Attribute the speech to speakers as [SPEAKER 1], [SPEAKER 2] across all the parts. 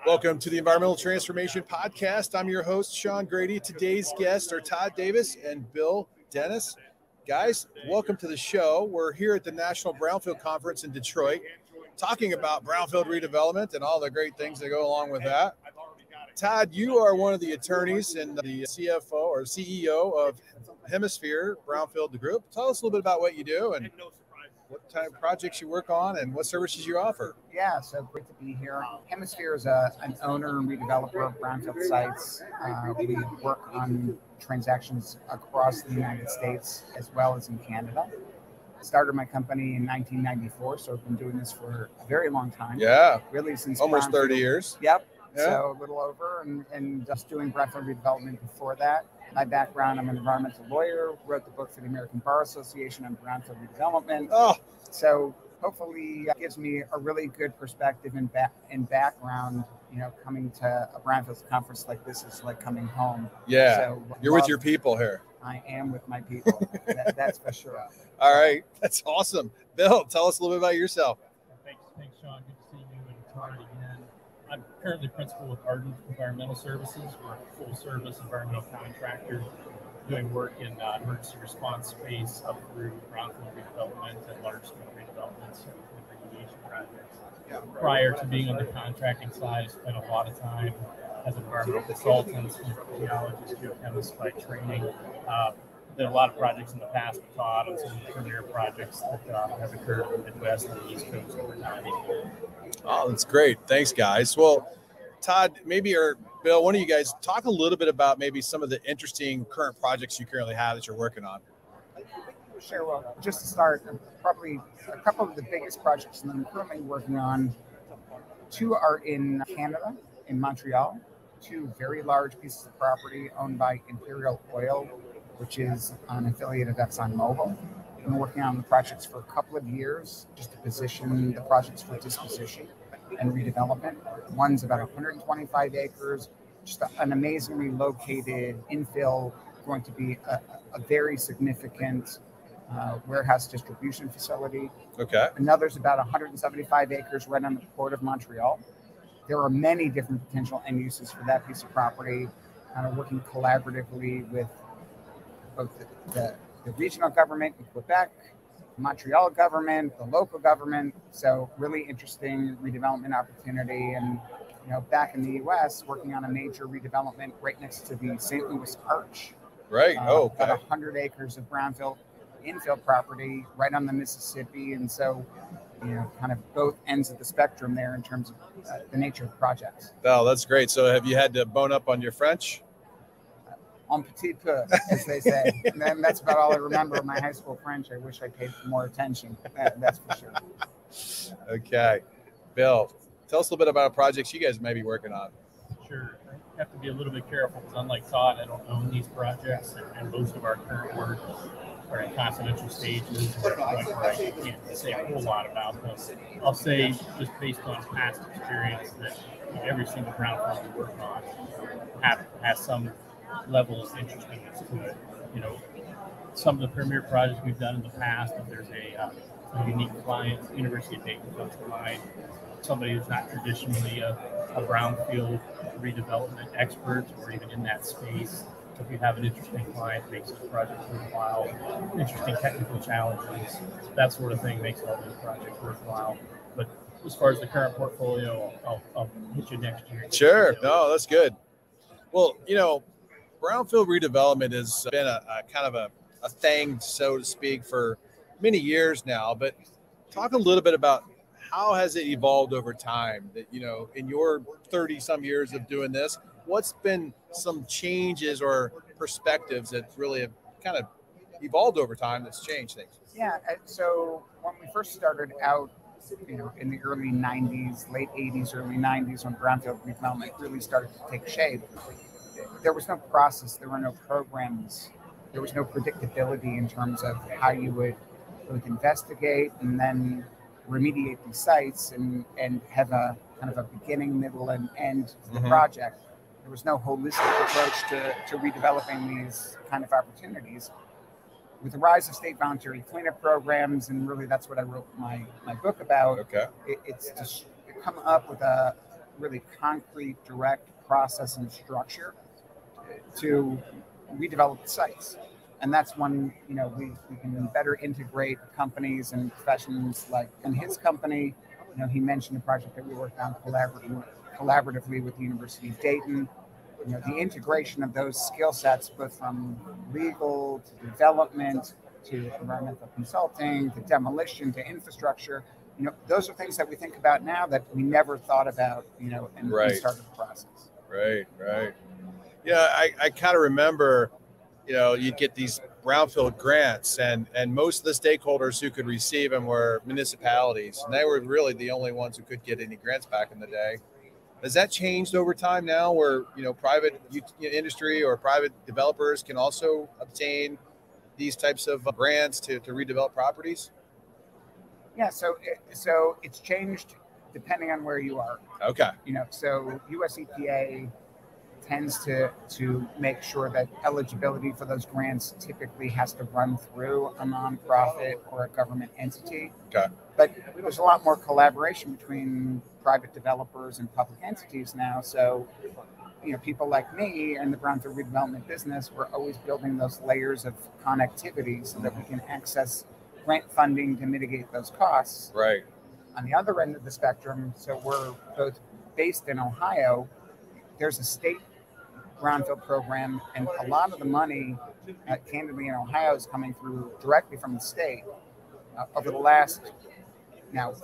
[SPEAKER 1] Welcome to the Environmental Transformation Podcast. I'm your host, Sean Grady. Today's guests are Todd Davis and Bill Dennis. Guys, welcome to the show. We're here at the National Brownfield Conference in Detroit, talking about brownfield redevelopment and all the great things that go along with that. Todd, you are one of the attorneys and the CFO or CEO of Hemisphere Brownfield Group. Tell us a little bit about what you do and what type of projects you work on and what services you offer.
[SPEAKER 2] Yeah, so great to be here. Hemisphere is an owner and redeveloper of brownfield sites. We work on transactions across the United States as well as in Canada. Started my company in 1994, so I've been doing this for a very long time.
[SPEAKER 1] Yeah,
[SPEAKER 2] really since
[SPEAKER 1] almost 30 years.
[SPEAKER 2] Yep,
[SPEAKER 1] yeah.
[SPEAKER 2] So a little over, and just doing brownfield redevelopment before that. My background, I'm an environmental lawyer, wrote the book for the American Bar Association on brownfield redevelopment.
[SPEAKER 1] Oh.
[SPEAKER 2] So hopefully it gives me a really good perspective and background, coming to a brownfield conference like this is like coming home.
[SPEAKER 1] Yeah,
[SPEAKER 2] so
[SPEAKER 1] you're with your people here.
[SPEAKER 2] I am with my people, that's for sure.
[SPEAKER 1] All right, that's awesome. Bill, tell us a little bit about yourself.
[SPEAKER 3] Thanks, Sean. Good to see you and Todd again. I'm currently principal with Arden Environmental Services. We're a full-service environmental contractor doing work in emergency response space up through brownfield redevelopment and large-scale redevelopments and remediation projects.
[SPEAKER 1] Yeah.
[SPEAKER 3] Prior to being on the contracting side, I spent a lot of time as an environmental consultant, geologist, geochemist by training. Did a lot of projects in the past with Todd on some of the premier projects that have occurred in the Midwest and the East Coast over time.
[SPEAKER 1] Oh, that's great. Thanks, guys. Well, Todd, maybe or Bill, one of you guys talk a little bit about maybe some of the interesting current projects you currently have that you're working on.
[SPEAKER 2] Sure. Well, just to start, probably a couple of the biggest projects that I'm currently working on. Two are in Canada, in Montreal. Two very large pieces of property owned by Imperial Oil, which is an affiliate of ExxonMobil. I've been working on the projects for a couple of years just to position the projects for disposition and redevelopment. One's about 125 acres, just an amazingly located infill, going to be a very significant warehouse distribution facility.
[SPEAKER 1] Okay.
[SPEAKER 2] Another's about 175 acres right on the port of Montreal. There are many different potential end uses for that piece of property, working collaboratively with both the regional government in Quebec, the Montreal government, the local government. So really interesting redevelopment opportunity. And, back in the U.S., working on a major redevelopment right next to the St. Louis Arch.
[SPEAKER 1] Right. Okay.
[SPEAKER 2] About 100 acres of brownfield infill property right on the Mississippi. And so, kind of both ends of the spectrum there in terms of the nature of the projects.
[SPEAKER 1] Oh, that's great. So have you had to bone up on your French?
[SPEAKER 2] En petit peu, as they say. And then that's about all I remember of my high school French. I wish I paid more attention. That's for sure.
[SPEAKER 1] Okay. Bill, tell us a little bit about projects you guys may be working on.
[SPEAKER 3] Sure. I have to be a little bit careful because unlike Todd, I don't own these projects, and most of our current work are in confidential stages where I can't say a whole lot about them. I'll say, just based on past experience, that every single brownfield we work on has some level of interestingness to it. Some of the premier projects we've done in the past, if there's a unique client, University of Dayton comes to mind, somebody who's not traditionally a brownfield redevelopment expert or even in that space. So if you have an interesting client, makes the project worthwhile, interesting technical challenges, that sort of thing makes all those projects worthwhile. But as far as the current portfolio, I'll hit you next year.
[SPEAKER 1] Sure. No, that's good. Well, brownfield redevelopment has been a kind of a thing, so to speak, for many years now. But talk a little bit about how has it evolved over time that, in your 30-some years of doing this, what's been some changes or perspectives that really have kind of evolved over time that's changed things?
[SPEAKER 2] Yeah, so when we first started out, in the early 90s, late 80s, early 90s, when brownfield redevelopment really started to take shape, there was no process, there were no programs, there was no predictability in terms of how you would investigate and then remediate these sites and have a kind of a beginning, middle, and end to the project. There was no holistic approach to redeveloping these kind of opportunities. With the rise of state voluntary cleanup programs, and really that's what I wrote my book about,
[SPEAKER 1] Okay.
[SPEAKER 2] It's just come up with a really concrete, direct process and structure to redevelop the sites. And that's when, we can better integrate companies and professions. Like in his company, he mentioned a project that we worked on collaboratively with the University of Dayton. The integration of those skill sets, both from legal to development to environmental consulting to demolition to infrastructure, those are things that we think about now that we never thought about, in the start of the process.
[SPEAKER 1] Right. Yeah, I kind of remember, you'd get these Brownfield grants, and most of the stakeholders who could receive them were municipalities, and they were really the only ones who could get any grants back in the day. Has that changed over time now, where private industry or private developers can also obtain these types of grants to redevelop properties?
[SPEAKER 2] Yeah, so it's changed depending on where you are.
[SPEAKER 1] Okay.
[SPEAKER 2] So US EPA tends to make sure that eligibility for those grants typically has to run through a nonprofit or a government entity.
[SPEAKER 1] Okay.
[SPEAKER 2] But there's a lot more collaboration between private developers and public entities now. So, people like me in the Brownfield redevelopment business, we're always building those layers of connectivity so that we can access grant funding to mitigate those costs.
[SPEAKER 1] Right.
[SPEAKER 2] On the other end of the spectrum, so we're both based in Ohio, there's a state Brownfield program, and a lot of the money, candidly, in Ohio is coming through directly from the state. Over the last,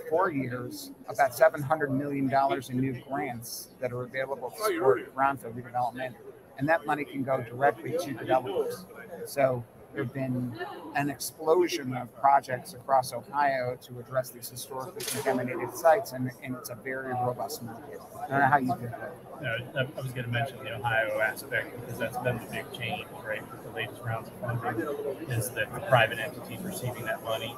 [SPEAKER 2] 4 years, about $700 million in new grants that are available to support Brownfield redevelopment, and that money can go directly to developers. So there have been an explosion of projects across Ohio to address these historically contaminated sites, and it's a very robust market. I don't know how you did that.
[SPEAKER 3] I was going to mention the Ohio aspect because that's been the big change, right? With the latest rounds of funding, is that the private entities receiving that money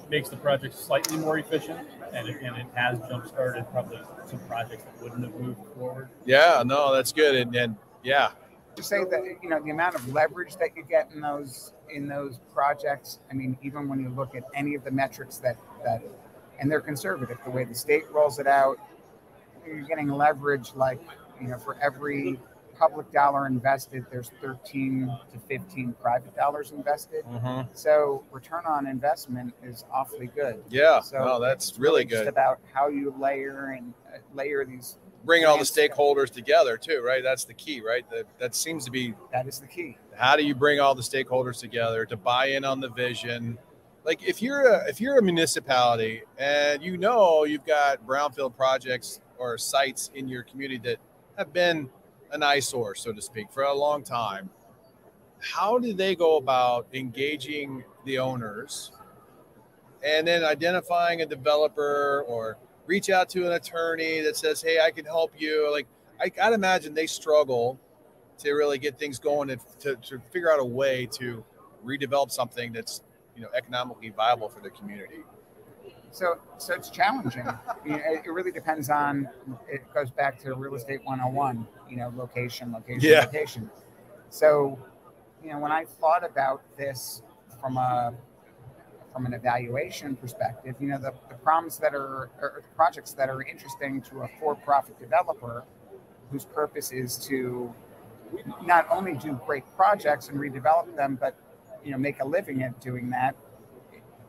[SPEAKER 3] makes the project slightly more efficient, and it has jump-started probably some projects that wouldn't have moved forward.
[SPEAKER 1] Yeah, no, that's good, and yeah.
[SPEAKER 2] To say that the amount of leverage that you get in those projects. I mean, even when you look at any of the metrics that and they're conservative, the way the state rolls it out, you're getting leverage like for every public dollar invested, there's 13 to 15 private dollars invested.
[SPEAKER 1] Mm-hmm.
[SPEAKER 2] So return on investment is awfully good.
[SPEAKER 1] Yeah,
[SPEAKER 2] so
[SPEAKER 1] no, that's really good.
[SPEAKER 2] Just about how you layer these.
[SPEAKER 1] Bring all the stakeholders together too, right? That's the key, right? That seems to be.
[SPEAKER 2] That is the key.
[SPEAKER 1] How do you bring all the stakeholders together to buy in on the vision? Like if you're a municipality and you've got brownfield projects or sites in your community that have been an eyesore, so to speak, for a long time, how do they go about engaging the owners and then identifying a developer or reach out to an attorney that says, hey, I can help you? Like, I'd imagine they struggle to really get things going and to figure out a way to redevelop something that's, economically viable for the community.
[SPEAKER 2] So it's challenging. It really depends on, it goes back to real estate 101, location. Location. So, when I thought about this from an evaluation perspective, the problems that are, or the projects that are interesting to a for-profit developer whose purpose is to not only do great projects and redevelop them, but make a living at doing that.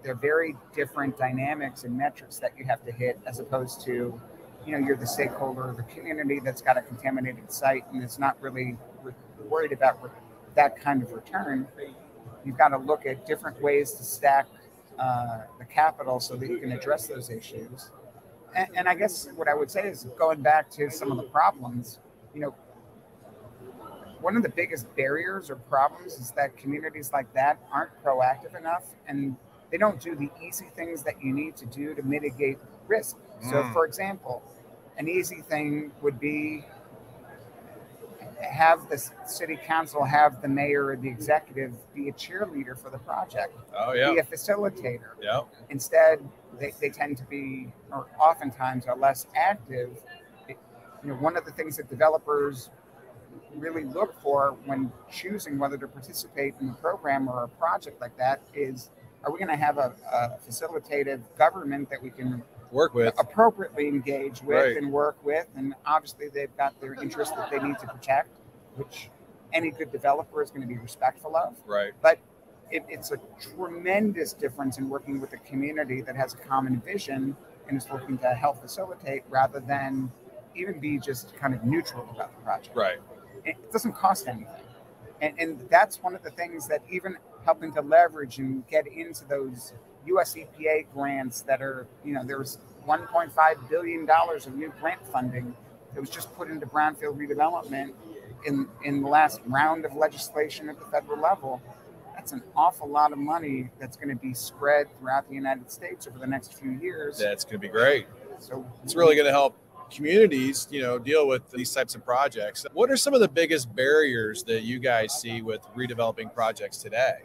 [SPEAKER 2] They're very different dynamics and metrics that you have to hit, as opposed to, you're the stakeholder of the community that's got a contaminated site and is not really worried about that kind of return. You've got to look at different ways to stack the capital so that you can address those issues. And I guess what I would say is, going back to some of the problems, one of the biggest barriers or problems is that communities like that aren't proactive enough, and they don't do the easy things that you need to do to mitigate risk. So, for example, an easy thing would be have the city council, have the mayor or the executive be a cheerleader for the project.
[SPEAKER 1] Oh, yeah.
[SPEAKER 2] Be a facilitator.
[SPEAKER 1] Yeah.
[SPEAKER 2] Instead, they tend to be, or oftentimes are less active. One of the things that developers really look for when choosing whether to participate in a program or a project like that is, are we going to have a facilitative government that we can appropriately engage with
[SPEAKER 1] Right.
[SPEAKER 2] and work with. And obviously they've got their interests that they need to protect, which any good developer is going to be respectful of.
[SPEAKER 1] Right.
[SPEAKER 2] But it's a tremendous difference in working with a community that has a common vision and is looking to help facilitate rather than even be just kind of neutral about the project.
[SPEAKER 1] Right.
[SPEAKER 2] It doesn't cost anything. And that's one of the things that even helping to leverage and get into those US EPA grants that are, there's $1.5 billion of new grant funding that was just put into brownfield redevelopment in the last round of legislation at the federal level. That's an awful lot of money that's going to be spread throughout the United States over the next few years.
[SPEAKER 1] That's going to be great.
[SPEAKER 2] So
[SPEAKER 1] it's really going to help communities, deal with these types of projects. What are some of the biggest barriers that you guys see with redeveloping projects today?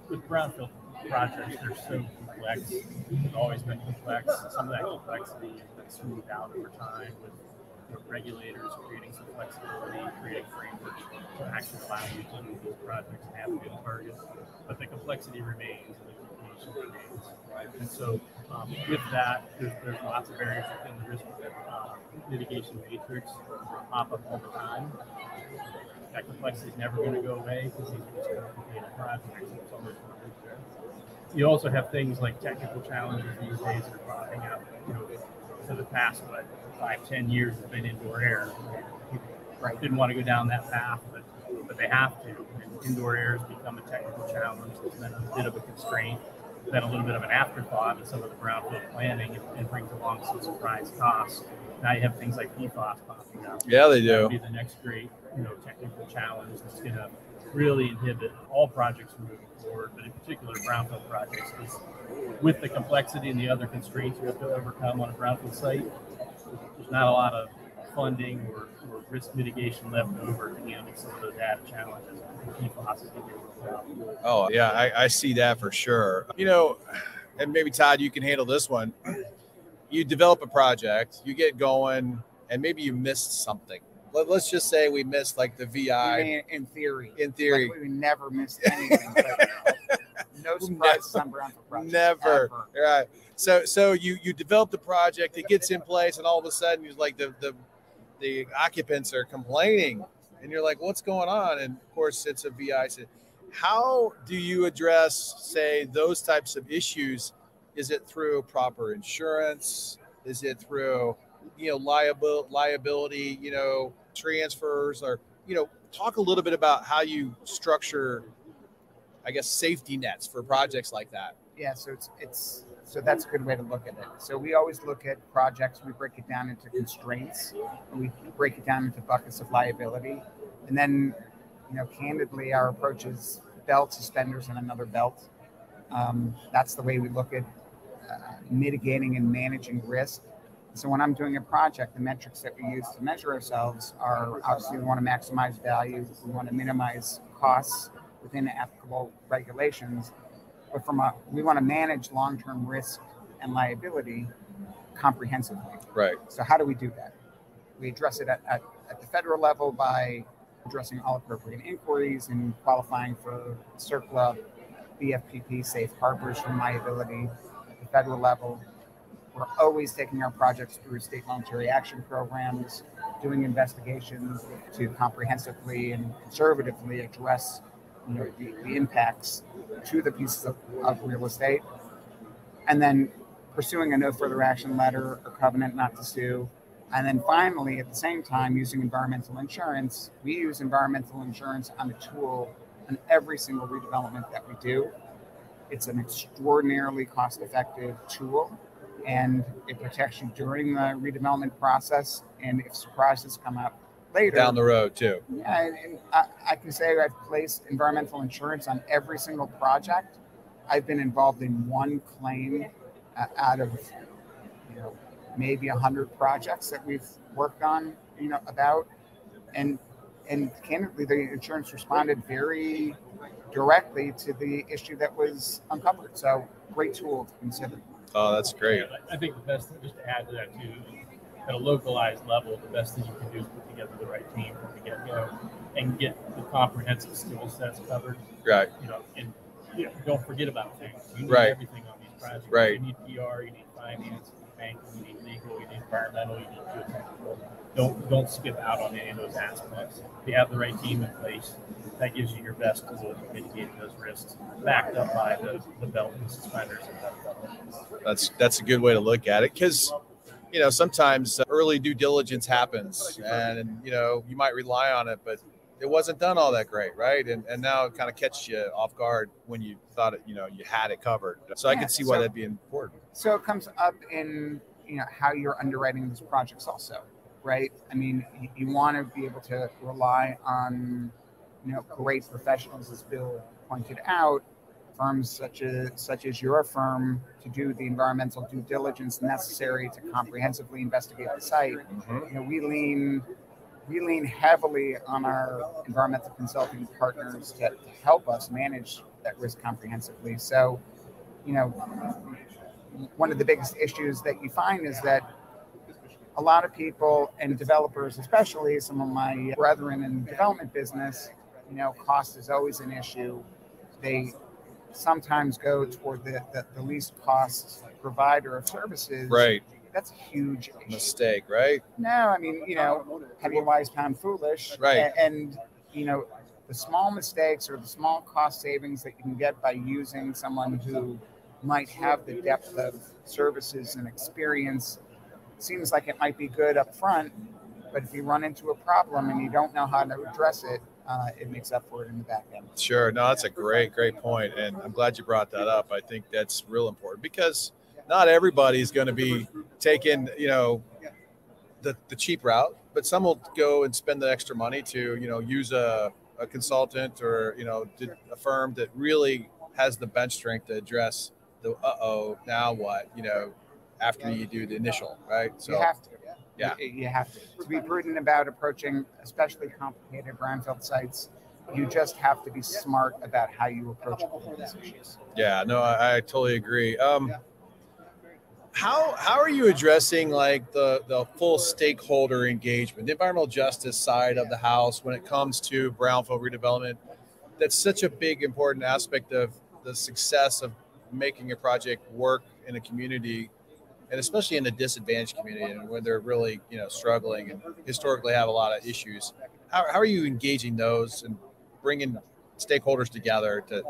[SPEAKER 3] With brownfield projects, they're so complex. They've always been complex. Some of that complexity has been smoothed out over time with regulators creating some flexibility, creating frameworks to actually allow you to do these projects and have good targets. But the complexity remains and the deviation remains. And so with that, there's lots of barriers within the risk mitigation matrix that pop up all the time. That complexity is never going to go away because these are just complicated projects. It's always going to be there. You also have things like technical challenges these days that are popping up. For the past 5-10 years have been indoor air. People didn't want to go down that path, but they have to. And indoor air has become a technical challenge. It's been a bit of a constraint, been a little bit of an afterthought in some of the brownfield planning and brings along some surprise costs. Now you have things like PFAS popping up.
[SPEAKER 1] Yeah, they do.
[SPEAKER 3] That'll be the next great, technical challenge that's going to really inhibit all projects from moving forward, but in particular brownfield projects, because with the complexity and the other constraints you have to overcome on a brownfield site, there's not a lot of funding or risk mitigation left over to handle some of those added challenges. PFAS is going to be a real problem.
[SPEAKER 1] Oh, yeah, I see that for sure. And maybe, Todd, you can handle this one. You develop a project, you get going, and maybe you missed something. Let's just say we missed like the VI.
[SPEAKER 2] In theory.
[SPEAKER 1] Like
[SPEAKER 2] we never missed anything. No surprises on brownfield projects.
[SPEAKER 1] Never. Right. So you develop the project, it gets in place, and all of a sudden you're like the occupants are complaining, and you're like, what's going on? And of course it's a VI. So how do you address, say, those types of issues? Is it through proper insurance? Is it through liability, transfers, or, talk a little bit about how you structure, I guess, safety nets for projects like that.
[SPEAKER 2] Yeah. So that's a good way to look at it. So we always look at projects, we break it down into constraints, and we break it down into buckets of liability. And then, candidly, our approach is belt, suspenders, and another belt. That's the way we look at mitigating and managing risk. So when I'm doing a project, the metrics that we use to measure ourselves are obviously we want to maximize value, we want to minimize costs within applicable regulations, but we want to manage long-term risk and liability comprehensively.
[SPEAKER 1] Right.
[SPEAKER 2] So how do we do that? We address it at the federal level by addressing all appropriate inquiries and qualifying for CERCLA, BFPP, safe harbors from liability at the federal level. We're always taking our projects through state voluntary action programs, doing investigations to comprehensively and conservatively address the impacts to the pieces of real estate, and then pursuing a no further action letter or covenant not to sue. And then finally, at the same time, using environmental insurance. We use environmental insurance on the tool on every single redevelopment that we do. It's an extraordinarily cost-effective tool, and it protects you during the redevelopment process. And if surprises come up later
[SPEAKER 1] down the road too.
[SPEAKER 2] Yeah, and I can say I've placed environmental insurance on every single project. I've been involved in one claim out of maybe 100 projects that we've worked on, about, and candidly, the insurance responded very directly to the issue that was uncovered. So great tool to consider.
[SPEAKER 1] Oh, that's great.
[SPEAKER 3] I think the best thing, just to add to that too, at a localized level, the best thing you can do is put together the right team from the get-go and get the comprehensive skill sets covered.
[SPEAKER 1] Right.
[SPEAKER 3] And don't forget about things. You need
[SPEAKER 1] right.
[SPEAKER 3] everything on these project.
[SPEAKER 1] Right.
[SPEAKER 3] You need PR, you need finance, you need banking, you need legal, you need environmental, you need geotechnical. Don't skip out on any of those aspects. If you have the right team in place, that gives you your best tool for mitigating those risks, backed up by the belt and suspenders of that.
[SPEAKER 1] That's a good way to look at it, because sometimes early due diligence happens, and you might rely on it, but it wasn't done all that great, right? And now it kind of catches you off guard when you thought you had it covered. So I can see why that'd be important.
[SPEAKER 2] So it comes up in how you're underwriting these projects also, right? I mean, you want to be able to rely on great professionals, as Bill pointed out, firms such as your firm, to do the environmental due diligence necessary to comprehensively investigate the site.
[SPEAKER 1] Mm-hmm.
[SPEAKER 2] We lean heavily on our environmental consulting partners to help us manage that risk comprehensively. So, one of the biggest issues that you find is that a lot of people, and developers especially, some of my brethren in the development business, cost is always an issue. They sometimes go toward the least cost provider of services.
[SPEAKER 1] Right.
[SPEAKER 2] That's a huge issue.
[SPEAKER 1] Mistake, right?
[SPEAKER 2] No, I mean, heavy wise, pound foolish.
[SPEAKER 1] Right.
[SPEAKER 2] And the small mistakes or the small cost savings that you can get by using someone who might have the depth of services and experience seems like it might be good up front, but if you run into a problem and you don't know how to address it, it makes up for it in the back end.
[SPEAKER 1] Sure. No, that's a great point. And I'm glad you brought that up. I think that's real important, because not everybody's going to be taking, the cheap route, but some will go and spend the extra money to, use a consultant or, a firm that really has the bench strength to address the, now what, after you do the initial, right? So
[SPEAKER 2] you have to.
[SPEAKER 1] Yeah.
[SPEAKER 2] You have to be prudent about approaching especially complicated brownfield sites. You just have to be smart about how you approach all of these issues.
[SPEAKER 1] Yeah, no, I totally agree. How are you addressing like the full stakeholder engagement, the environmental justice side of the house when it comes to brownfield redevelopment? That's such a big, important aspect of the success of making a project work in a community, and especially in a disadvantaged community, and when they're really, struggling and historically have a lot of issues. How are you engaging those and bringing stakeholders together to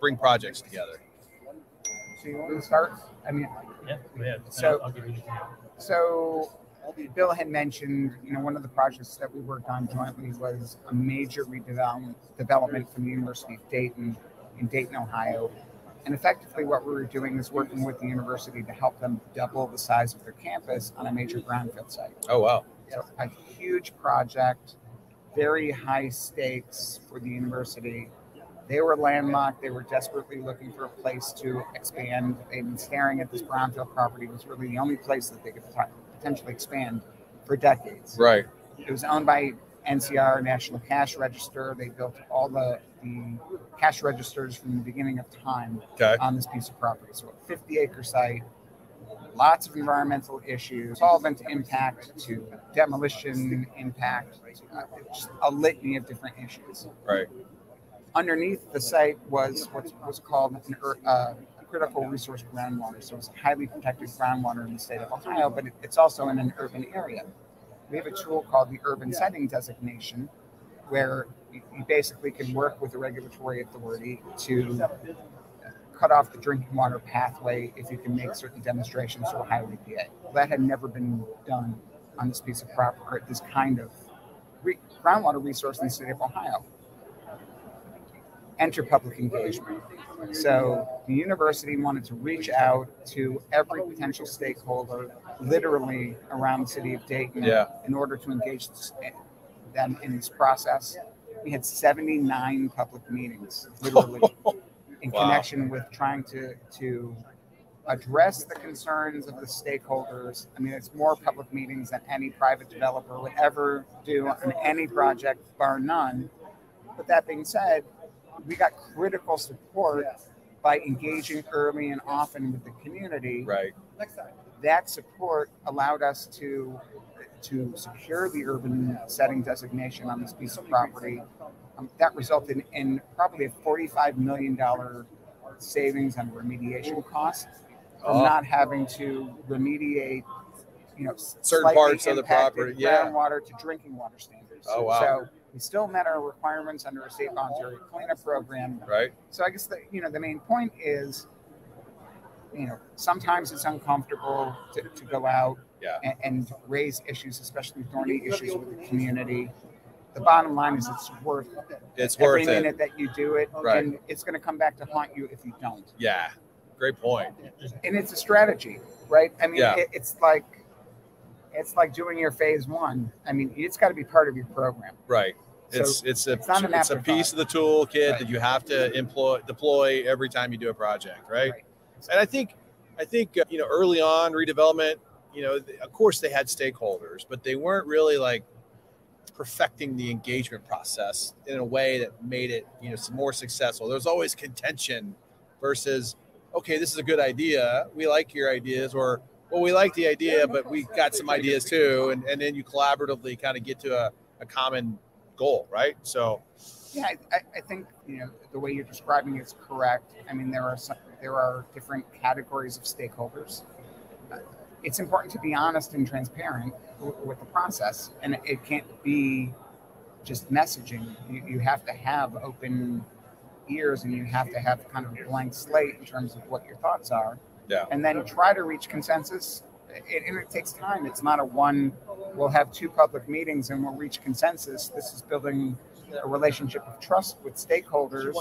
[SPEAKER 1] bring projects together?
[SPEAKER 2] So you want to start? I mean,
[SPEAKER 3] yeah, go ahead. I'll give you the example.
[SPEAKER 2] So Bill had mentioned, one of the projects that we worked on jointly was a major development from the University of Dayton in Dayton, Ohio. And effectively what we were doing is working with the university to help them double the size of their campus on a major brownfield site.
[SPEAKER 1] Oh, wow.
[SPEAKER 2] So a huge project, very high stakes for the university. They were landlocked. They were desperately looking for a place to expand. They'd been staring at this brownfield property. It was really the only place that they could potentially expand for decades.
[SPEAKER 1] Right.
[SPEAKER 2] It was owned by NCR, National Cash Register. They built all the cash registers from the beginning of time on this piece of property. So a 50-acre site, lots of environmental issues, solvent impact to demolition impact, just a litany of different issues.
[SPEAKER 1] Right.
[SPEAKER 2] Underneath the site was what was called a critical resource groundwater. So it's highly protected groundwater in the state of Ohio, but it's also in an urban area. We have a tool called the urban setting designation, where you basically can work with the regulatory authority to cut off the drinking water pathway if you can make certain demonstrations to Ohio EPA. Well, that had never been done on this piece of property, or this kind of groundwater resource in the state of Ohio. Enter public engagement. So the university wanted to reach out to every potential stakeholder, literally around the city of Dayton, in order to engage them in this process. We had 79 public meetings, literally, in connection with trying to address the concerns of the stakeholders. I mean, it's more public meetings than any private developer would ever do on any project, bar none. But that being said, we got critical support by engaging early and often with the community.
[SPEAKER 1] Right.
[SPEAKER 2] That support allowed us to secure the urban setting designation on this piece of property. That resulted in probably a $45 million savings on remediation costs from not having to remediate,
[SPEAKER 1] certain parts of the property,
[SPEAKER 2] groundwater to drinking water standards.
[SPEAKER 1] Oh, wow.
[SPEAKER 2] So we still met our requirements under a state voluntary cleanup program.
[SPEAKER 1] Right.
[SPEAKER 2] So I guess the main point is, sometimes it's uncomfortable to go out and raise issues, especially thorny issues with the community. The bottom line is it's worth it.
[SPEAKER 1] It's
[SPEAKER 2] every
[SPEAKER 1] worth it.
[SPEAKER 2] minute that you do it,
[SPEAKER 1] Right.
[SPEAKER 2] and it's going to come back to haunt you if you don't.
[SPEAKER 1] Yeah. Great point.
[SPEAKER 2] And it's a strategy, right? I mean,
[SPEAKER 1] Yeah.
[SPEAKER 2] it's like doing your phase one. I mean, it's got to be part of your program.
[SPEAKER 1] Right.
[SPEAKER 2] So
[SPEAKER 1] It's
[SPEAKER 2] not an
[SPEAKER 1] a
[SPEAKER 2] afterthought.
[SPEAKER 1] piece of the toolkit
[SPEAKER 2] Right.
[SPEAKER 1] that you have to deploy every time you do a project, right? And I think early on redevelopment, of course they had stakeholders, but they weren't really like perfecting the engagement process in a way that made it more successful. There's always contention versus, okay, this is a good idea, we like your ideas, or well, we like the idea but we got some ideas too, and then you collaboratively kind of get to a common goal, right? So
[SPEAKER 2] yeah, I think the way you're describing it is correct. I mean, there are different categories of stakeholders. It's important to be honest and transparent with the process, and it can't be just messaging. You have to have open ears, and you have to have kind of a blank slate in terms of what your thoughts are.
[SPEAKER 1] Yeah.
[SPEAKER 2] And then try to reach consensus. And it takes time. It's not we'll have 2 public meetings and we'll reach consensus. This is building a relationship of trust with stakeholders.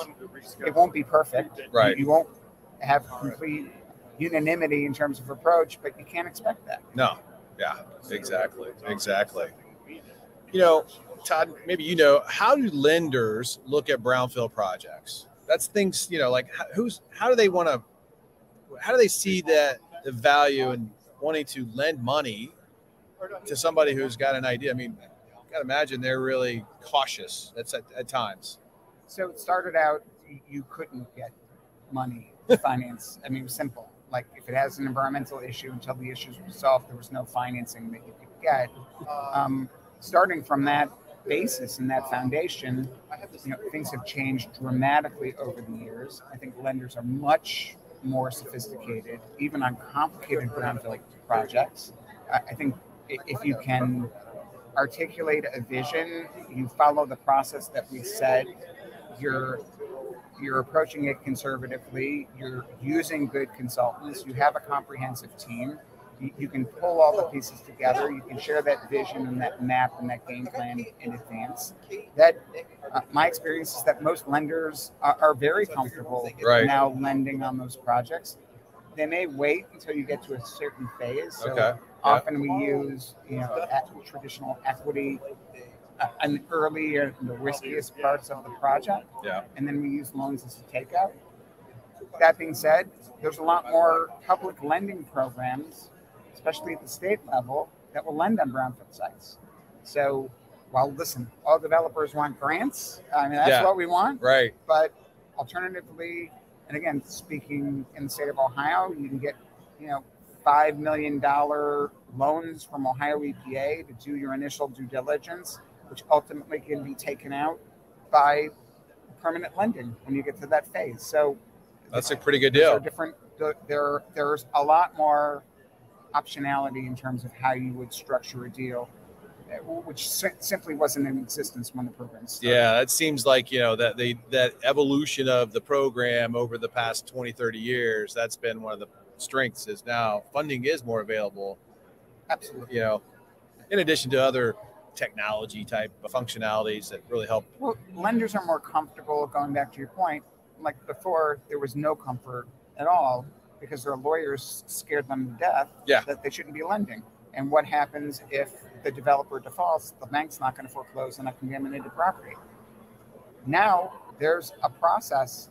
[SPEAKER 2] It won't be perfect.
[SPEAKER 1] Right.
[SPEAKER 2] You won't have complete unanimity in terms of approach, but you can't expect that.
[SPEAKER 1] No. Yeah, exactly. Todd, maybe how do lenders look at brownfield projects? That's things, like how do they see that the value in wanting to lend money to somebody who's got an idea? I mean, you gotta imagine they're really cautious at times.
[SPEAKER 2] So it started out, you couldn't get money to finance. I mean, it was simple. Like if it has an environmental issue, until the issues were solved, there was no financing that you could get. Starting from that basis and that foundation, things have changed dramatically over the years. I think lenders are much more sophisticated, even on complicated brownfield projects. I think if you can articulate a vision, you follow the process that we said, you're approaching it conservatively, you're using good consultants, you have a comprehensive team, you can pull all the pieces together, you can share that vision and that map and that game plan in advance. That my experience is that most lenders are very comfortable now lending on those projects. They may wait until you get to a certain phase. So often we use traditional equity an early or the riskiest parts of the project.
[SPEAKER 1] Yeah.
[SPEAKER 2] And then we use loans as a takeout. That being said, there's a lot more public lending programs, especially at the state level, that will lend on brownfield sites. So, listen, all developers want grants. I mean, that's what we want.
[SPEAKER 1] Right.
[SPEAKER 2] But alternatively, and again, speaking in the state of Ohio, you can get, $5 million loans from Ohio EPA to do your initial due diligence, which ultimately can be taken out by permanent lending when you get to that phase. So
[SPEAKER 1] that's a pretty good deal.
[SPEAKER 2] There's a lot more optionality in terms of how you would structure a deal, which simply wasn't in existence when the program started.
[SPEAKER 1] Yeah, it seems like, that evolution of the program over the past 20, 30 years, that's been one of the strengths, is now funding is more available.
[SPEAKER 2] Absolutely.
[SPEAKER 1] In addition to other technology type functionalities that really help.
[SPEAKER 2] Well, lenders are more comfortable, going back to your point, like before there was no comfort at all because their lawyers scared them to death that they shouldn't be lending. And what happens if the developer defaults? The bank's not going to foreclose on a contaminated property. Now there's a process,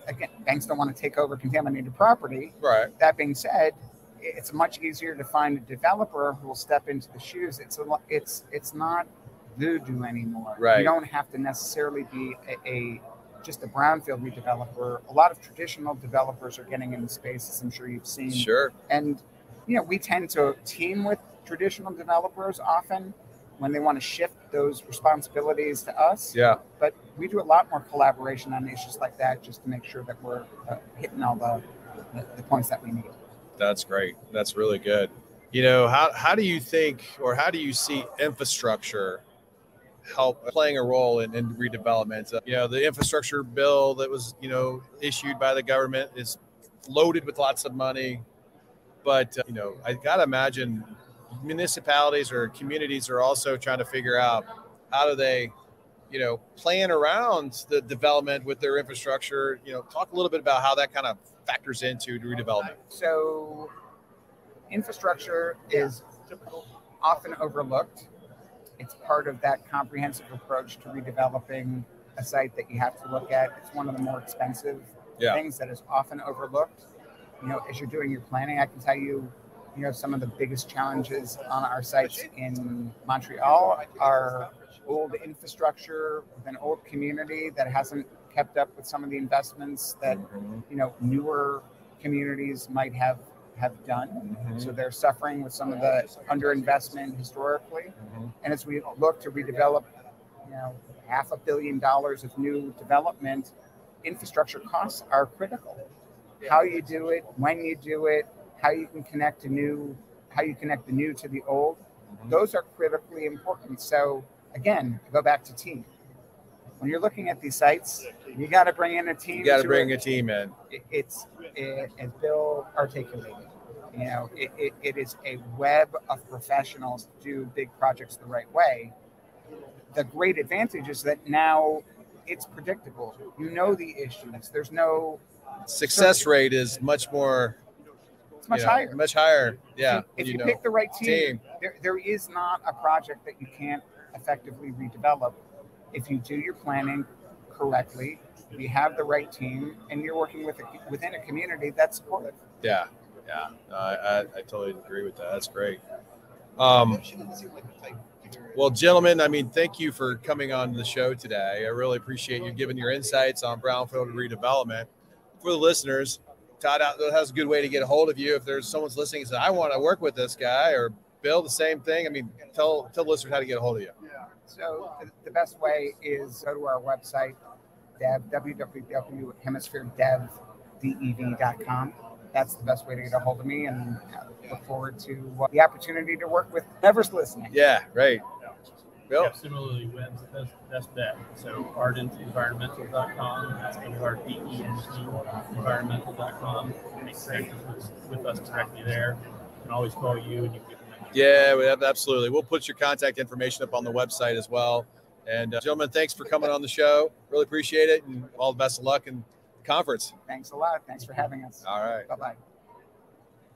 [SPEAKER 2] again, banks don't want to take over contaminated property.
[SPEAKER 1] Right.
[SPEAKER 2] That being said, it's much easier to find a developer who will step into the shoes. It's not voodoo anymore.
[SPEAKER 1] Right.
[SPEAKER 2] You don't have to necessarily be just a brownfield redeveloper. A lot of traditional developers are getting in the space, as I'm sure you've seen.
[SPEAKER 1] Sure.
[SPEAKER 2] And we tend to team with traditional developers often, when they want to shift those responsibilities to us.
[SPEAKER 1] Yeah.
[SPEAKER 2] But we do a lot more collaboration on issues like that just to make sure that we're hitting all the points that we need.
[SPEAKER 1] That's great. That's really good. You know, how do you think, or how do you see infrastructure help playing a role in redevelopment? You know, the infrastructure bill that was, you know, issued by the government is loaded with lots of money. But, you know, I got to imagine municipalities or communities are also trying to figure out how do they, you know, plan around the development with their infrastructure. You know, talk a little bit about how that kind of factors into redevelopment.
[SPEAKER 2] So infrastructure is often overlooked. It's part of that comprehensive approach to redeveloping a site that you have to look at. It's one of the more expensive things that is often overlooked. You know, as you're doing your planning, I can tell you, you know, some of the biggest challenges on our sites in Montreal are old infrastructure with an old community that hasn't kept up with some of the investments that, you know, newer communities might have done. So they're suffering with some of the underinvestment historically. And as we look to redevelop, you know, $500 million of new development, infrastructure costs are critical. How you do it, when you do it, how you can connect the new to the old, those are critically important. So again, go back to team. When you're looking at these sites, you got to bring in a team.
[SPEAKER 1] You got to bring a team in.
[SPEAKER 2] It's as Bill articulated, you know, it is a web of professionals to do big projects the right way. The great advantage is that now it's predictable. You know the issues. There's no
[SPEAKER 1] success rate is much more.
[SPEAKER 2] It's much higher.
[SPEAKER 1] Much higher. Yeah.
[SPEAKER 2] If you pick the right team. There is not a project that you can't effectively redevelop if you do your planning correctly. You have the right team, and you're working within a community that's supportive.
[SPEAKER 1] Yeah. I totally agree with that. That's great. Well, gentlemen, I mean, thank you for coming on the show today. I really appreciate you giving your insights on brownfield redevelopment. For the listeners, Todd has a good way to get a hold of you. If there's someone's listening and says, I want to work with this guy, or Bill, the same thing. I mean, tell listeners how to get a hold of you.
[SPEAKER 2] So the best way is go to our website, www.hemispheredev.com. That's the best way to get a hold of me, and look forward to the opportunity to work with whoever's listening.
[SPEAKER 1] Yeah, right. Bill?
[SPEAKER 3] Yeah, similarly, when's the best bet? So ardentenvironmental.com, that's environmental.com. Make connections with us directly there. You can always call you and you can get the number.
[SPEAKER 1] Yeah, absolutely. We'll put your contact information up on the website as well. And gentlemen, thanks for coming on the show. Really appreciate it, and all the best of luck in the conference.
[SPEAKER 2] Thanks a lot. Thanks for having us.
[SPEAKER 1] All right.
[SPEAKER 2] Bye-bye.